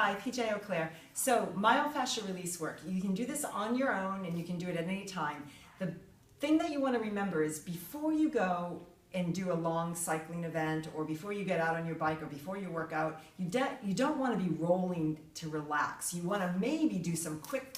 Hi, PJ O'Clair. So myofascial release work, you can do this on your own and you can do it at any time. The thing that you want to remember is before you go and do a long cycling event, or before you get out on your bike, or before you work out, you don't want to be rolling to relax. You want to maybe do some quick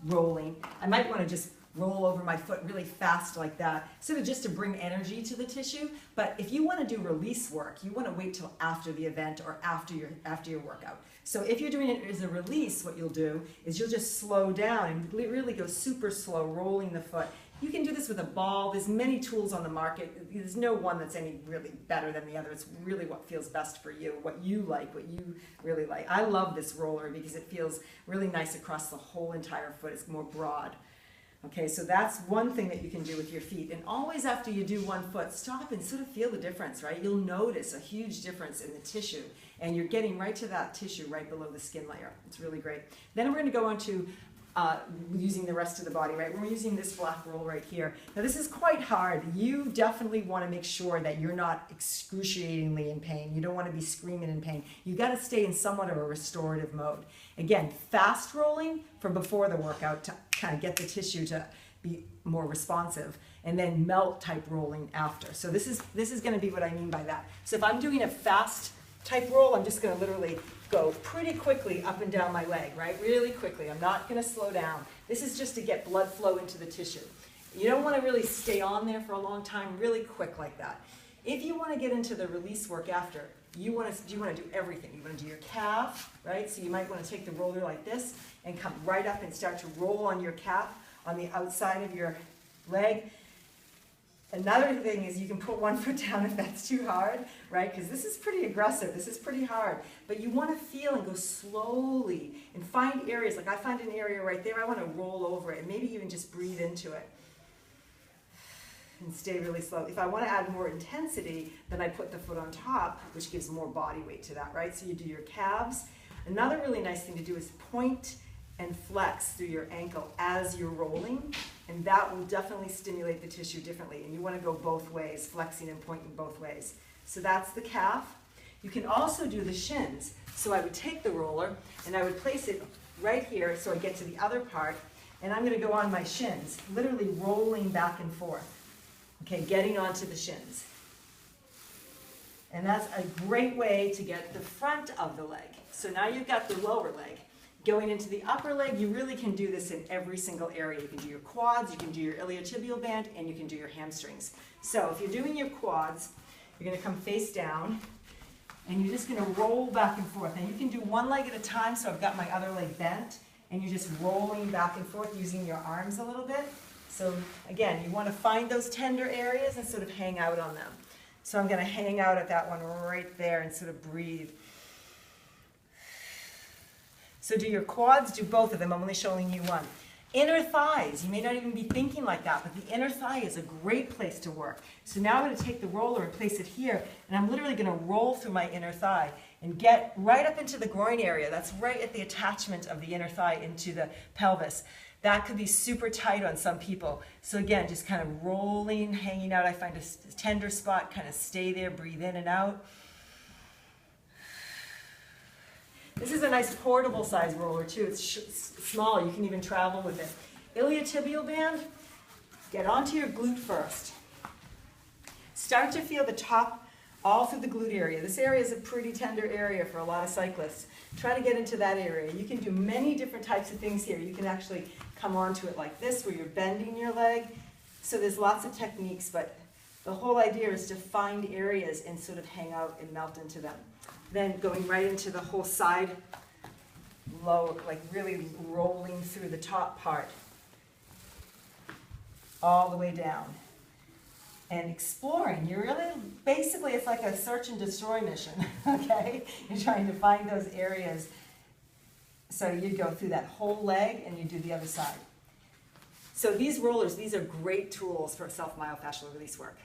rolling. I might want to just roll over my foot really fast like that, sort of just to bring energy to the tissue. But if you want to do release work, you want to wait till after the event or after your workout. So if you're doing it as a release, what you'll do is you'll just slow down and really go super slow, rolling the foot. You can do this with a ball. There's many tools on the market. There's no one that's any really better than the other. It's really what feels best for you, what you like, what you really like. I love this roller because it feels really nice across the whole entire foot. It's more broad. Okay, so that's one thing that you can do with your feet. And always after you do one foot, stop and sort of feel the difference, right? You'll notice a huge difference in the tissue. And you're getting right to that tissue right below the skin layer. It's really great. Then we're going to go on to using the rest of the body, right? We're using this black roll right here. Now this is quite hard. You definitely want to make sure that you're not excruciatingly in pain. You don't want to be screaming in pain. You've got to stay in somewhat of a restorative mode. Again, fast rolling from before the workout to kind of get the tissue to be more responsive, and then melt type rolling after. So this is going to be what I mean by that. So if I'm doing a fast type roll, I'm just going to literally go pretty quickly up and down my leg, right? Really quickly. I'm not going to slow down. This is just to get blood flow into the tissue. You don't want to really stay on there for a long time, really quick like that. If you want to get into the release work after, you want to do everything. You want to do your calf, right? So you might want to take the roller like this and come right up and start to roll on your calf on the outside of your leg. Another thing is you can put one foot down if that's too hard, right? Because this is pretty aggressive. This is pretty hard. But you want to feel and go slowly and find areas. Like I find an area right there. I want to roll over it and maybe even just breathe into it and stay really slow. If I want to add more intensity, then I put the foot on top, which gives more body weight to that, right? So you do your calves. Another really nice thing to do is point and flex through your ankle as you're rolling, and that will definitely stimulate the tissue differently. And you want to go both ways, flexing and pointing both ways. So that's the calf. You can also do the shins. So I would take the roller and I would place it right here so I get to the other part, and I'm going to go on my shins, literally rolling back and forth. Okay, getting onto the shins. And that's a great way to get the front of the leg. So now you've got the lower leg. Going into the upper leg, you really can do this in every single area. You can do your quads, you can do your iliotibial band, and you can do your hamstrings. So if you're doing your quads, you're going to come face down, and you're just going to roll back and forth. And you can do one leg at a time, so I've got my other leg bent, and you're just rolling back and forth using your arms a little bit. So again, you want to find those tender areas and sort of hang out on them. So I'm going to hang out at that one right there and sort of breathe. So do your quads, do both of them. I'm only showing you one. Inner thighs, you may not even be thinking like that, but the inner thigh is a great place to work. So now I'm going to take the roller and place it here, and I'm literally going to roll through my inner thigh and get right up into the groin area. That's right at the attachment of the inner thigh into the pelvis. That could be super tight on some people. So again, just kind of rolling, hanging out. I find a tender spot, kind of stay there, breathe in and out. This is a nice portable size roller too. It's small, you can even travel with it. Iliotibial band, get onto your glute first. Start to feel the top all through the glute area. This area is a pretty tender area for a lot of cyclists. Try to get into that area. You can do many different types of things here. You can actually come onto it like this where you're bending your leg. So there's lots of techniques, but the whole idea is to find areas and sort of hang out and melt into them. Then going right into the whole side low, like really rolling through the top part all the way down and exploring. You're really, basically it's like a search and destroy mission, okay? You're trying to find those areas. So you go through that whole leg and you do the other side. So these rollers, these are great tools for self-myofascial release work.